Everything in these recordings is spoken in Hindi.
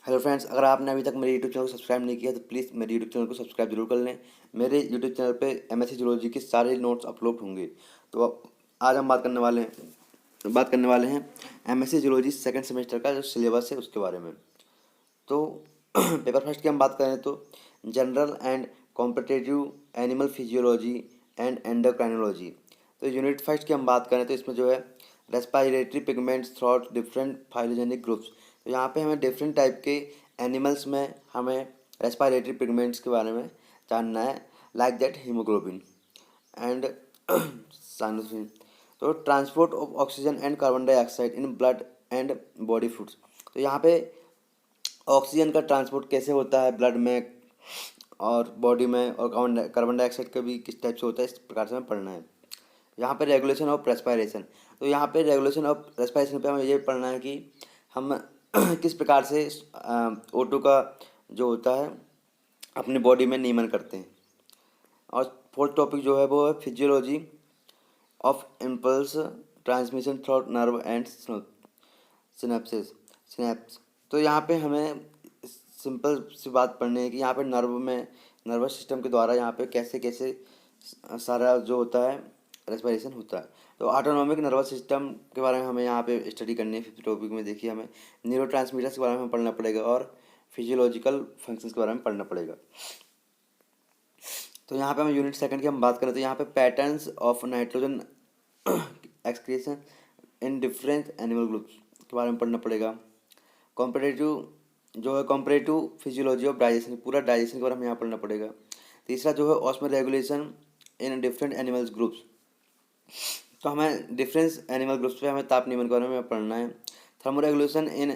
हेलो फ्रेंड्स, अगर आपने अभी तक मेरे यूट्यूब चैनल को सब्सक्राइब नहीं किया तो प्लीज़ मेरे यूट्यूब चैनल को सब्सक्राइब जरूर कर लें। मेरे यूट्यूब चैनल पे एमएससी जूलॉजी के सारे नोट्स अपलोड होंगे। तो आज हम बात करने वाले हैं एमएससी जूलॉजी सेकंड सेमेस्टर का जो सिलेबस है उसके बारे में। तो पेपर फर्स्ट की हम बात करें तो general and competitive animal physiology and endocrinology. तो यूनिट फर्स्ट की हम बात करें तो इसमें जो है respiratory pigments throat different phylogenic groups. तो यहाँ पे हमें डिफरेंट टाइप के एनिमल्स में हमें रेस्पिरेटरी पिगमेंट्स के बारे में जानना है, लाइक दैट हीमोग्लोबिन एंड साइनोसिन। तो transport of oxygen and carbon dioxide in blood and body fluids. तो यहाँ पे ऑक्सीजन का ट्रांसपोर्ट कैसे होता है ब्लड में और बॉडी में, और कार्बन डाइऑक्साइड का भी किस टाइप से होता है, इस प्रकार से हमें पढ़ना है। यहाँ पे रेगुलेशन ऑफ रेस्पिरेशन। तो यहाँ पे रेगुलेशन ऑफ रेस्पिरेशन पे हमें ये पढ़ना है कि हम किस प्रकार से O2 का जो होता है अपनी बॉडी में नियमन करते हैं। और फोर्थ टॉपिक जो है वो है physiology of impulse transmission through nerve and synapses synapse. तो यहाँ पे हमें सिंपल सी बात पढ़नी है कि यहाँ पे नर्वस सिस्टम के द्वारा यहाँ पे कैसे कैसे सारा जो होता है रेस्पिरेशन होता है। तो ऑटोनॉमिक नर्वस सिस्टम के बारे में हमें यहाँ पे स्टडी करनी है। फिफ्थ टॉपिक में देखिए हमें न्यूरो ट्रांसमीटर्स के बारे में हमें पढ़ना पड़ेगा और फिजियोलॉजिकल फंक्शंस के बारे में पढ़ना पड़ेगा। तो यहाँ पे हम यूनिट सेकंड की हम बात करें तो यहाँ पे patterns of nitrogen excretion in different animal groups के बारे में पढ़ना पड़ेगा। कॉम्परेटिव फिजियोलॉजी ऑफ डाइजेशन, पूरा डाइजेशन के बारे में यहाँ पढ़ना पड़ेगा। तीसरा जो है osmo regulation in different animals groups. तो हमें डिफरेंस एनिमल ग्रुप्स पे हमें ताप नियमन के बारे में पढ़ना है। थर्मो रेगुलेशन इन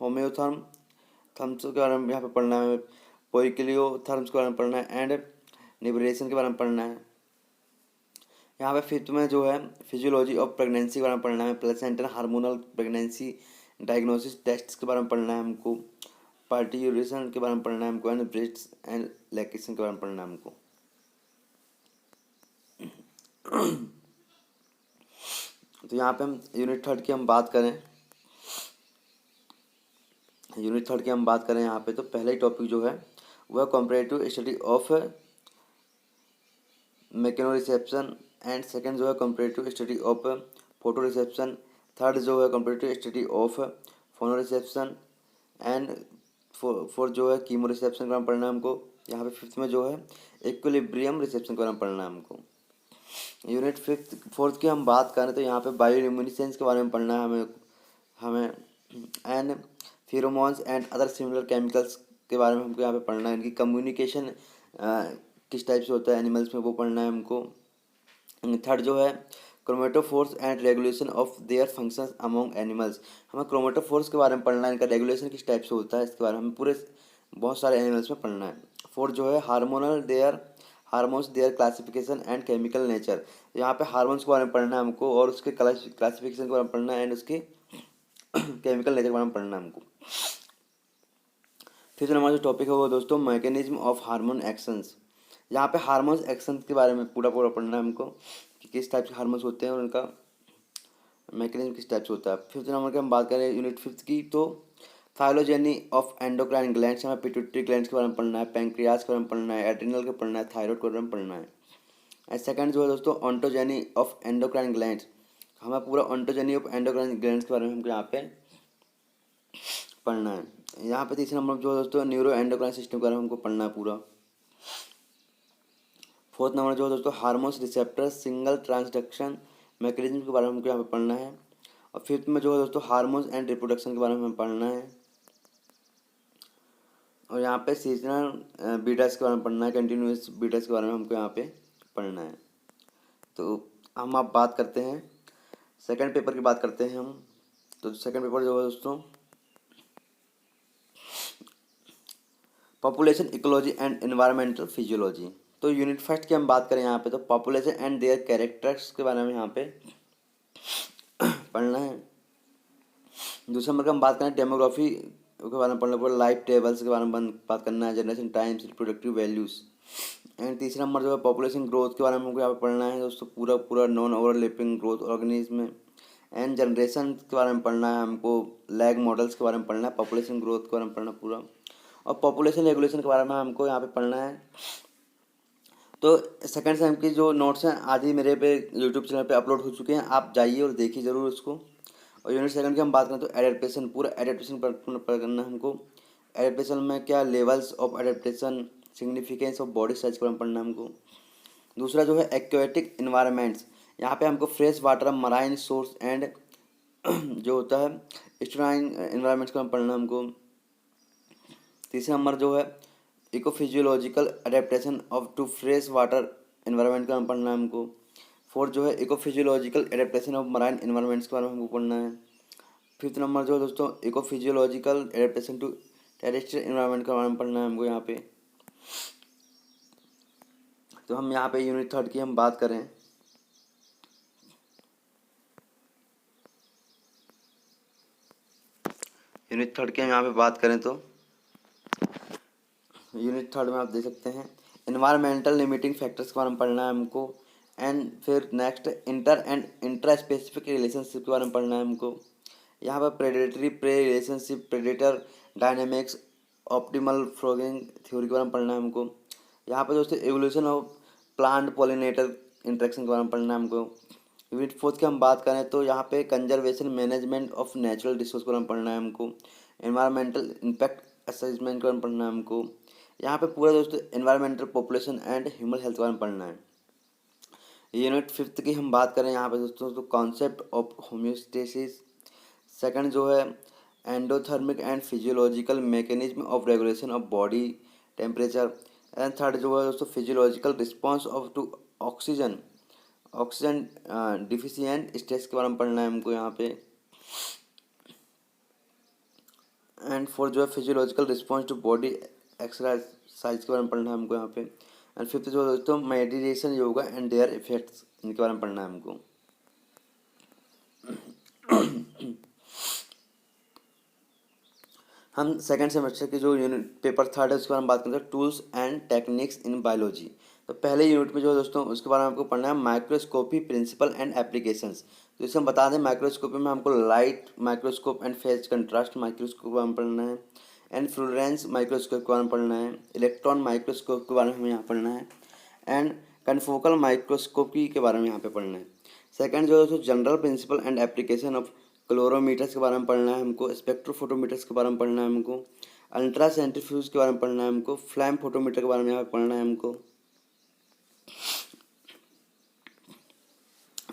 होम्योथर्म थर्म्स के बारे में यहाँ पे पढ़ना है। पोइकिलियो थर्म्स के बारे में पढ़ना है एंड निब्रेशन के बारे में पढ़ना है। यहाँ पे फिफ्थ में जो है फिजियोलॉजी ऑफ प्रेगनेंसी के बारे में पढ़ना है। Placental hormonal pregnancy diagnosis test के बारे में पढ़ना है हमको। पार्टियूरेशन के बारे में पढ़ना है हमको एंड ब्रेस्ट एंड लैक्टेशन के बारे में पढ़ना है हमको। तो यहाँ पे हम यूनिट थर्ड की हम बात करें यहाँ पे तो पहला ही टॉपिक जो है वह comparative study of mechano reception and second जो है comparative study of photo reception. Third जो है कॉम्परेटिव स्टडी ऑफ फोनो रिसेप्शन एंड फोर्थ जो है कीमो रिसेप्शन के बारे में पढ़ना है हमको। यहाँ पे फिफ्थ में जो है इक्विलिब्रियम रिसेप्शन के बारे में पढ़ना है हमको। यूनिट फोर्थ की हम बात करें तो यहाँ पे बायोल्यूमिनेसेंस के बारे में पढ़ना है हमें and pheromones and other similar chemicals के बारे में हमको यहाँ पे पढ़ना है। इनकी कम्युनिकेशन किस टाइप से होता है एनिमल्स में, वो पढ़ना है हमको। थर्ड जो है chromatophores and regulation of their functions among animals. हमें क्रोमेटोफोर्स के बारे में पढ़ना है, इनका रेगुलेशन किस टाइप से होता है इसके बारे में हमें पूरे बहुत सारे एनिमल्स में पढ़ना है। फोर्थ जो है hormones there classification and chemical nature. यहाँ पे हार्मोन्स के बारे में पढ़ना है हमको और उसके क्लासिफिकेशन के बारे में पढ़ना है एंड उसके केमिकल नेचर के बारे में पढ़ना है हमको। फिफ्थ नंबर जो टॉपिक है वो दोस्तों मैकेनिज्म ऑफ हार्मोन एक्शंस। यहाँ पे हार्मोन्स एक्शन के बारे में पूरा पढ़ना है हमको कि किस टाइप के हार्मोन्स होते हैं और उनका मैकेनिज्म किस टाइप से होता है। फिफ्थ नंबर की हम बात करें यूनिट फिफ्थ की तो थाइलोजेनी ऑफ एंडोक्राइन ग्लैंड्स, हमें पिट्यूटरी ग्लैंड्स के बारे में पढ़ना है, पैंक्रियाज के बारे में पढ़ना है, एड्रिनल के पढ़ना है, थायराइड के बारे में पढ़ना है। एंड सेकंड जो है दोस्तों ऑन्टोजेनी ऑफ एंडोक्राइन ग्लैंड्स, हमें पूरा ऑन्टोजेनी ऑफ एंडोक्राइन ग्लैंड्स के बारे में हमको यहाँ पे पढ़ना है। यहाँ पे तीसरा नंबर जो है दोस्तों न्यूरो एंडोक्राइन सिस्टम के बारे में हमको पढ़ना है पूरा। फोर्थ नंबर जो है दोस्तों hormones receptor single transduction mechanism के बारे में हमको यहाँ पे पढ़ना है। और फिफ्थ में जो है दोस्तों हार्मोन्स एंड रिप्रोडक्शन के बारे में हमें पढ़ना है। और यहाँ पे सीजनल बीटास के बारे में पढ़ना है, कंटिन्यूस बीटास के बारे में हमको यहाँ पे पढ़ना है। तो हम आप बात करते हैं सेकंड पेपर की बात करते हैं हम। तो सेकंड पेपर जो है दोस्तों population ecology and environmental physiology. तो यूनिट फर्स्ट की हम बात करें यहाँ पे तो पॉपुलेशन एंड देयर कैरेक्टर्स के बारे में यहाँ पे पढ़ना है। दूसरा नंबर का हम बात करें डेमोग्राफी के बारे में पढ़ना पड़ेगा, लाइफ टेबल्स के बारे में बात करना है, generation times, reproductive values. And तीसरा नंबर जो है पॉपुलेशन ग्रोथ के बारे में हमको यहाँ पे पढ़ना है दोस्तों, पूरा non overlapping growth organism and generation के बारे में पढ़ना है हमको, लैग मॉडल्स के बारे में पढ़ना है, पॉपुलेशन ग्रोथ के बारे में पढ़ना पूरा, और पॉपुलेशन रेगुलेशन के बारे में हमको यहाँ पे पढ़ना है। तो सेकंड सेम की जो नोट्स हैं आदि मेरे पे यूट्यूब चैनल पे अपलोड हो चुके हैं, आप जाइए और देखिए ज़रूर उसको। और यूनिट सेकंड की हम बात करें तो एडेप्टेशन, पूरा एडेप्टेशन पर करना है हमको। एडेप्टेशन में क्या levels of adaptation, significance of body size के बारे में पढ़ना है हमको। दूसरा जो है एक्वेटिक इन्वायरमेंट्स, यहाँ पे हमको fresh water, marine source and जो होता है स्टराइन इन्वायरमेंट्स का पढ़ना हमको। तीसरा नंबर जो है ecophysiological adaptation of to fresh water environment का पढ़ना है हमको। फोर्थ जो है ecophysiological adaptation of marine environments के बारे में हमको पढ़ना है। फिफ्थ नंबर जो है दोस्तों इकोफिजियोलॉजिकल एडेप्टेशन टू टेरेस्ट्रियल इन्वायरमेंट के बारे में पढ़ना है हमको यहाँ पे। तो हम यहाँ पे यूनिट थर्ड की हम बात करें, यूनिट थर्ड की हम यहाँ पे बात करें तो यूनिट थर्ड में आप देख सकते हैं इन्वायरमेंटल लिमिटिंग फैक्टर्स के बारे में पढ़ना है हमको। एंड फिर next inter and intra specific relationship के बारे में पढ़ना है हमको। यहाँ पर predatory pray relationship, predator dynamics, optimal frogging theory के बारे में पढ़ना है हमको। यहाँ पर दोस्तों evolution of plant pollinator interaction के बारे में पढ़ना है हमको। यूनिट फोर्थ की हम बात करें तो यहाँ पे conservation management of natural resource के बारे में पढ़ना है हमको। एनवायरमेंटल इम्पैक्ट असेसमेंट के बारे में पढ़ना है हमको। यहाँ पे पूरा दोस्तों environmental population and human health के बारे में पढ़ना है। यूनिट फिफ्थ की हम बात करें यहाँ पे दोस्तों तो कॉन्सेप्ट ऑफ होम्योस्टेसिस। सेकंड जो है endothermic and physiological mechanism of regulation of body temperature. And third जो है दोस्तों physiological response of to oxygen oxygen deficient stress के बारे में पढ़ना है हमको यहाँ पे। एंड फोर्थ जो है physiological response to body exercise के बारे में पढ़ना है हमको यहाँ पे। एंड फिफ्थ जो है दोस्तों meditation, yoga and there effects, इनके बारे में पढ़ना है हमको। हम सेकंड सेमेस्टर के जो यूनिट पेपर थर्ड है उसके बारे में बात करते हैं, tools and techniques in biology. तो पहले यूनिट में जो है दोस्तों उसके बारे में आपको पढ़ना है माइक्रोस्कोपी प्रिंसिपल एंड एप्लीकेशंस। तो इसे हम बता दें माइक्रोस्कोपी में हमको light microscope and phase contrast microscope के बारे में पढ़ना है। एंड फ्लोरेंस माइक्रोस्कोप के बारे में पढ़ना है। इलेक्ट्रॉन माइक्रोस्कोप के बारे में हमें यहाँ पढ़ना है। एंड कन्फोकल माइक्रोस्कोपी के बारे में यहाँ पे पढ़ना है। सेकंड जो है दोस्तों general principle and application of calorimeters के बारे में पढ़ना है हमको। स्पेक्ट्रोफोटोमीटर्स के बारे में पढ़ना है हमको। अल्ट्रा सेंट्रीफ्यूज के बारे में पढ़ना है हमको। फ्लैम फोटोमीटर के बारे में यहाँ पे पढ़ना है हमको।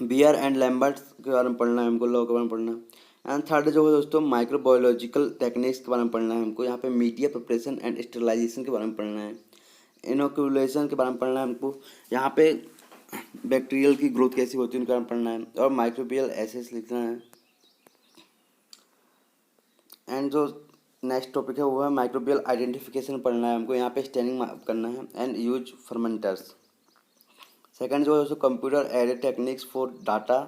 बियर एंड लैम्बर्ट के बारे में पढ़ना है हमको, लॉ के बारे में पढ़ना है। एंड थर्ड जो है दोस्तों माइक्रोबायोलॉजिकल टेक्निक्स के बारे में पढ़ना है हमको। यहाँ पे मीडिया प्रिपरेशन एंड स्टेरिलाइजेशन के बारे में पढ़ना है। इनोकुलेशन के बारे में पढ़ना है हमको। यहाँ पे बैक्टीरियल की ग्रोथ कैसी होती है उनके बारे में पढ़ना है। और माइक्रोबियल एसेस लिखना है। एंड जो नेक्स्ट टॉपिक है वो है माइक्रोबियल आइडेंटिफिकेशन पढ़ना है हमको। यहाँ पे स्टैनिंग करना है। And use fermenters. सेकंड जो है उसको computer aided techniques for data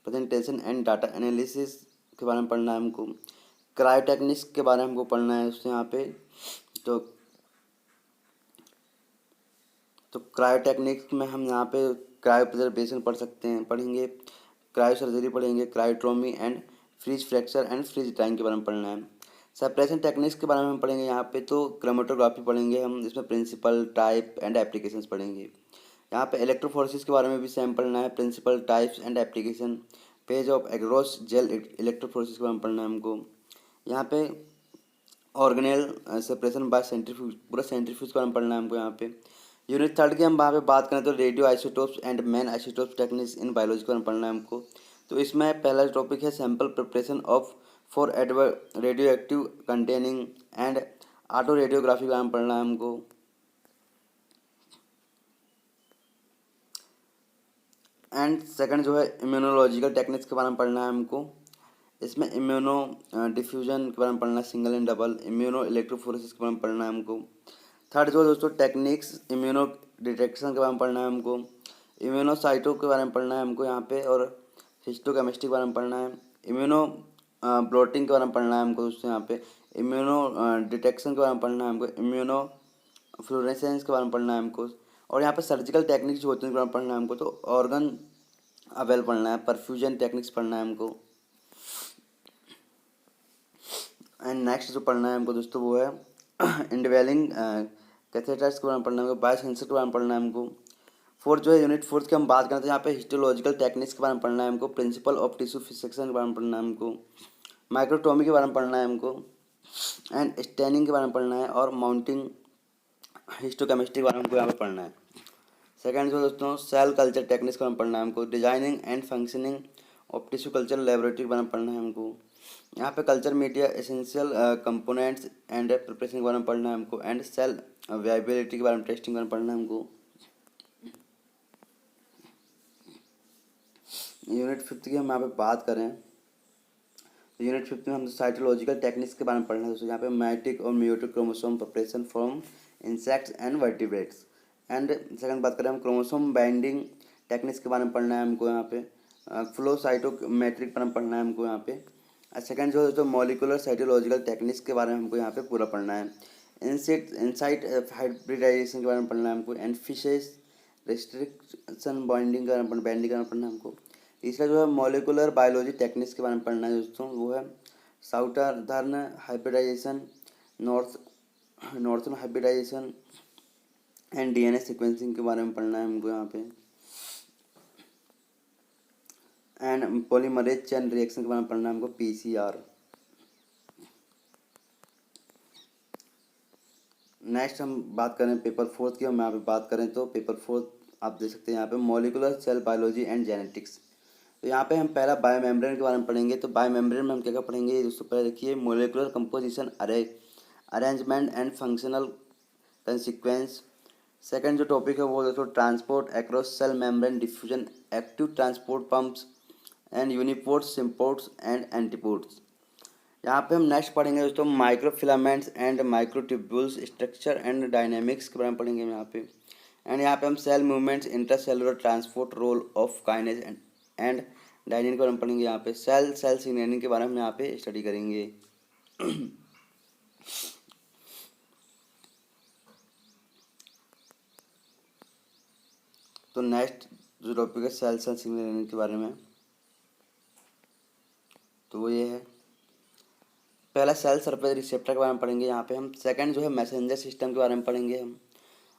presentation and data analysis के बारे में पढ़ना है हमको। क्रायो टेक्निक्स के बारे में हमको पढ़ना है उससे यहाँ पे। तो क्रायो टेक्निक्स में हम यहाँ पे क्रायो प्रिजर्वेशन पढ़ेंगे, क्रायो सर्जरी पढ़ेंगे, cryotomy and freeze fracture and freeze drying के बारे में पढ़ना है। सेपरेशन टेक्निक्स के बारे में हम पढ़ेंगे यहाँ पे। तो क्रोमेटोग्राफी पढ़ेंगे हम, इसमें प्रिंसिपल टाइप एंड एप्लीकेशंस पढ़ेंगे। यहाँ पे इलेक्ट्रोफोरेसिस के बारे में भी सेम पढ़ना है, principle types and application. Page of agarose gel electrophoresis के बारे में पढ़ना है हमको। यहाँ पे ऑर्गेनेल सेपरेशन बाय सेंट्रीफ्यूज, पूरा सेंट्रीफ्यूज के बारे में पढ़ना है हमको यहाँ पे। यूनिट थर्ड की हम वहाँ पे बात करें तो radio isotopes and main isotopes techniques in biology के बारे में पढ़ना है हमको। तो इसमें पहला टॉपिक है sample preparation of for radio active containing and auto radiography के बारे में पढ़ना है हमको। एंड सेकंड जो है इम्यूनोलॉजिकल टेक्निक्स के बारे में पढ़ना है हमको। इसमें इम्यूनो डिफ्यूजन के बारे में पढ़ना है, single and double. Immuno electrophoresis के बारे में पढ़ना है हमको। थर्ड जो है दोस्तों टेक्निक्स इम्यूनो डिटेक्शन के बारे में पढ़ना है हमको। इम्यूनोसाइटो के बारे में पढ़ना है हमको यहाँ पे। और हिस्टोकेमिस्ट्री के बारे में पढ़ना है। इम्यूनो ब्लोटिंग के बारे में पढ़ना है हमको दोस्तों यहाँ पे। इम्यूनो डिटेक्शन के बारे में पढ़ना है हमको। इम्यूनो फ्लोरेसेंस के बारे में पढ़ना है हमको। और यहाँ पे सर्जिकल टेक्निक्स जो होती हैं उनके बारे में पढ़ना है हमको। तो ऑर्गन अवेल पढ़ना है, परफ्यूजन टेक्निक्स पढ़ना है हमको। एंड नेक्स्ट जो पढ़ना है हमको दोस्तों वो है इंडवेलिंग कैथेटर्स के बारे में पढ़ना है हमको, बायोसेंसर के बारे में पढ़ना है हमको। फोर्थ जो है यूनिट फोर्थ की हम बात करते हैं, यहाँ पे हिस्टोलॉजिकल टेक्निक्स के बारे में पढ़ना है हमको, प्रिंसिपल ऑफ टिश्यू फिक्सेशन के बारे में पढ़ना है हमको, माइक्रोटोमी के बारे में पढ़ना है हमको, एंड स्टैनिंग के बारे में पढ़ना है, और माउंटिंग हिस्टोकेमिस्ट्री के बारे में हमको यहाँ पे पढ़ना है। सेकंड जो दोस्तों सेल कल्चर टेक्निक्स के बारे में पढ़ना है हमको, designing and functioning of tissue culture laboratory के बारे में पढ़ना है हमको। यहाँ पे culture media essential components and preparation के बारे में पढ़ना है हमको, एंड सेल वायबिलिटी के बारे में टेस्टिंग के बारे में पढ़ना है हमको। यूनिट फिफ्थ की हम यहाँ पे बात करें तो यूनिट फिफ्थ में हम साइटोलॉजिकल टेक्निक्स के बारे में पढ़ना है दोस्तों। यहाँ पे माइटिक और meiotic chromosome preparation from insects and vertebrates. And second बात करें हम क्रोमोसोम बाइंडिंग टेक्निक्स के बारे में पढ़ना है हमको यहाँ पे, फ्लो साइटोमेट्रिक के बारे में पढ़ना है हमको यहाँ पे। सेकंड जो है दोस्तों मॉलिकुलर साइटोलॉजिकल टेक्निक्स के बारे में हमको यहाँ पे पूरा पढ़ना है। इनसाइट हाइब्रिडाइजेशन के बारे में पढ़ना है हमको, एंड फिशेस रेस्ट्रिक्शन बाइंडिंग का बाइंडिंग का पढ़ना है हमको। तीसरा जो है मॉलिकुलर बायोलॉजी टेक्निक्स के बारे में पढ़ना है दोस्तों, वो है southern hybridisation, northern hybridisation and DNA sequencing के बारे में पढ़ना है हमको यहाँ पे, एंड पॉलीमरेज चेन रिएक्शन के बारे में पढ़ना है हमको, पीसीआर। नेक्स्ट हम बात करें पेपर फोर्थ की, हम यहाँ पे बात करें तो पेपर फोर्थ आप देख सकते हैं यहाँ पे molecular cell biology and genetics. तो यहाँ पे हम पहला बायोमेम्ब्रेन के बारे में पढ़ेंगे। तो बायोमेम्ब्रेन में हम क्या क्या पढ़ेंगे दोस्तों, पहले देखिए molecular composition, arrangement and functional consequence. Second जो टॉपिक है वो दोस्तों transport across cell membrane diffusion, active transport pumps and uniports, symports and antiports. यहाँ पे हम नेक्स्ट पढ़ेंगे दोस्तों microfilaments and microtubules, structure and dynamics के बारे में पढ़ेंगे हम यहाँ पे। एंड यहाँ पे हम cell movements, intracellular transport, role of kinase and dynein के बारे में पढ़ेंगे। यहाँ पे सेल सिग्नलिंग के बारे में यहाँ पे स्टडी करेंगे। तो नेक्स्ट जो टॉपिक है सेल सिग्नलिंग के बारे में, तो वो ये है पहला सेल सरफेस रिसेप्टर के बारे में पढ़ेंगे यहाँ पे हम। सेकंड जो है मैसेंजर सिस्टम के बारे में पढ़ेंगे हम,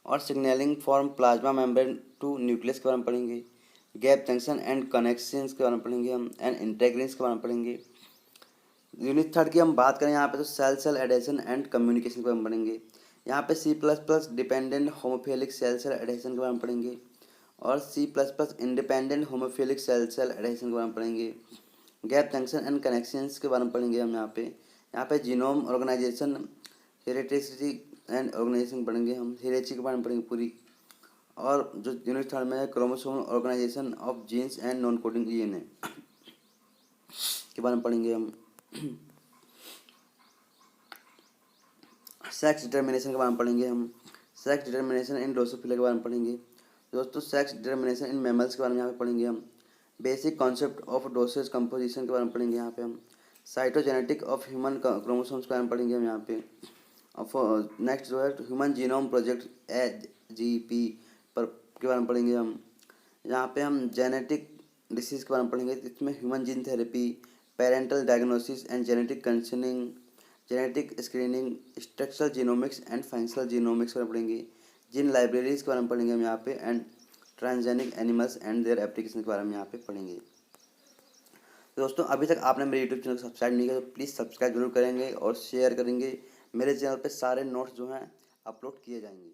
और signalling form plasma membrane to nucleus के बारे में पढ़ेंगे। गैप जंक्शन एंड कनेक्शंस के बारे में पढ़ेंगे हम, एंड इंटेग्रिन्स के बारे में पढ़ेंगे। यूनिट थर्ड की हम बात करें यहाँ पे तो सेल एडेशन एंड कम्युनिकेशन के बारे में पढ़ेंगे। यहाँ पे C++ डिपेंडेंट होमोफिलिक सेल एडेशन के बारे में पढ़ेंगे, और C++ इंडिपेंडेंट होमोफिलिक सेल एडेशन के बारे में पढ़ेंगे। गैप जंक्शन एंड कनेक्शंस के बारे में पढ़ेंगे हम यहाँ पे जीनोम ऑर्गेनाइजेशन, हेरिटेजिटी एंड ऑर्गेनाइजेशन पढ़ेंगे हम, हेरेची के बारे में पढ़ेंगे पूरी। और जो यूनिट थर्ड में है chromosome organisation of genes and non coding DNA के बारे में पढ़ेंगे हम। सेक्स डिटर्मिनेशन के बारे में पढ़ेंगे हम, सेक्स डिटर्मिनेशन इन ड्रोसोफिला के बारे में पढ़ेंगे दोस्तों। सेक्स डिटर्मिनेशन इन मैमल्स के बारे में यहाँ पे पढ़ेंगे हम। Basic concept of dosage composition के बारे में पढ़ेंगे यहाँ पे हम। साइटोजेनेटिक ऑफ ह्यूमन क्रोमोसोम्स के बारे में पढ़ेंगे हम यहाँ पे। नेक्स्ट जो है ह्यूमन जीनोम प्रोजेक्ट AGP पर के बारे में पढ़ेंगे हम। यहाँ पे हम जेनेटिक डिसीज़ के बारे में पढ़ेंगे, इसमें human gene therapy, parental diagnosis and genetic conditioning, genetic screening, structural genomics and functional genomics के बारे में पढ़ेंगे। जीन लाइब्रेरीज के बारे में पढ़ेंगे हम यहाँ पे, and transgenic animals and their application के बारे में यहाँ पे पढ़ेंगे। तो दोस्तों अभी तक आपने मेरे यूट्यूब चैनल को सब्सक्राइब नहीं किया तो प्लीज़ सब्सक्राइब जरूर करेंगे और शेयर करेंगे। मेरे चैनल पे सारे नोट्स जो हैं अपलोड किए जाएंगे।